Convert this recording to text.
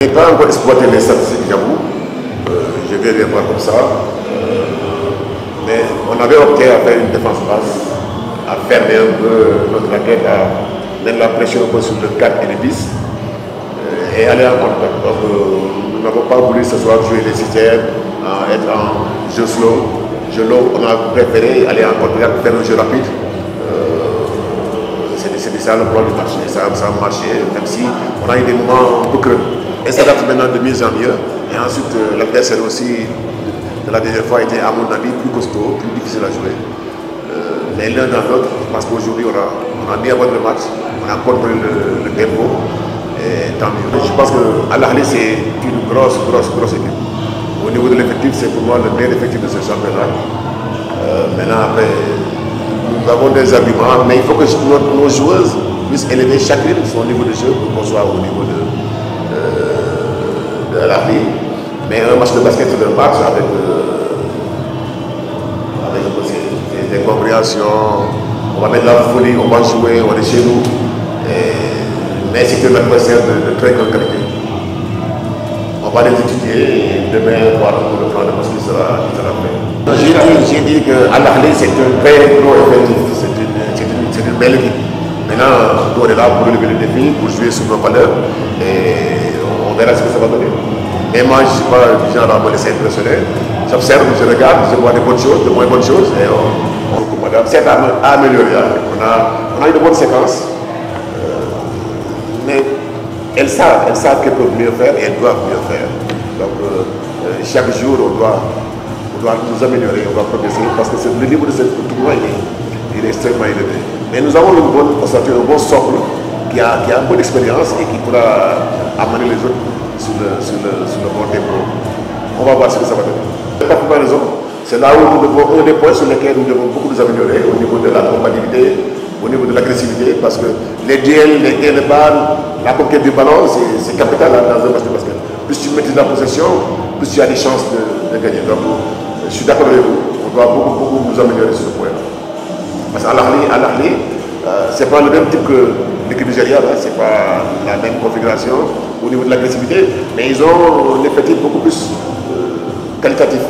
Je n'ai pas encore exploité les statistiques, j'avoue. Je vais les voir comme ça. Mais on avait opté à faire une défense basse, à fermer un peu notre raquette, à mettre la pression un peu sur le 4 et le 10 et aller en contact. Donc nous n'avons pas voulu ce soir jouer les systèmes, être en jeu slow. On a préféré aller en contact, faire un jeu rapide. C'était ça le problème du match. Et ça a marché, même si on a eu des moments un peu creux. Et ça date maintenant de mieux en mieux. Et ensuite, l'adversaire aussi, de la dernière fois, était à mon avis plus costaud, plus difficile à jouer. Mais l'un dans l'autre, parce qu'aujourd'hui, on a bien abordé le match, on a contrôlé le tempo. Et tant mieux. Je pense qu'Al Ahly, c'est une grosse équipe. Au niveau de l'effectif, c'est pour moi le meilleur effectif de ce championnat. Maintenant, après, nous avons des arguments, mais il faut que nos joueuses puissent élever chacune son niveau de jeu pour qu'on soit au niveau de Al Ahly. Mais un match de basket, c'est un match avec des compréhensions. On va mettre la folie, on va jouer, on est chez nous. Mais c'est un adversaire de très grande qualité. On va les étudier et demain voir pour le plan de match qui sera fait. J'ai dit qu'Al Ahly c'est un très gros effectif, c'est une belle équipe. Maintenant, nous on est là pour relever le défi, pour jouer sur nos valeurs et on verra ce que ça va donner. Mais moi je ne suis pas du genre à me laisser impressionner. J'observe, je regarde, je vois des bonnes choses, de moins bonnes choses et on s'est amélioré. On a eu de bonnes séquences. Mais elles savent qu'elles peuvent mieux faire et elles doivent mieux faire. Donc chaque jour on doit nous améliorer, on doit progresser parce que le niveau de ce tournoi il est extrêmement élevé. Mais nous avons une bonne ossature, un bon socle qui a une bonne expérience et qui pourra amener les autres sur le bon tempo. On va voir ce que ça va donner. C'est pas pour ma raison. C'est là où nous devons, un des points sur lesquels nous devons beaucoup nous améliorer au niveau de la compatibilité, au niveau de l'agressivité, parce que les duels, les gains de balle, la conquête du ballon, c'est capital dans un match de basket. Plus tu maîtrises la possession, plus tu as des chances de gagner. Donc, je suis d'accord avec vous, on doit beaucoup nous améliorer sur ce point. Parce qu'Al Ahly, c'est pas le même type que l'équipe nigériane, hein, c'est pas la même configuration au niveau de l'agressivité, mais ils ont un effectif beaucoup plus qualitatif.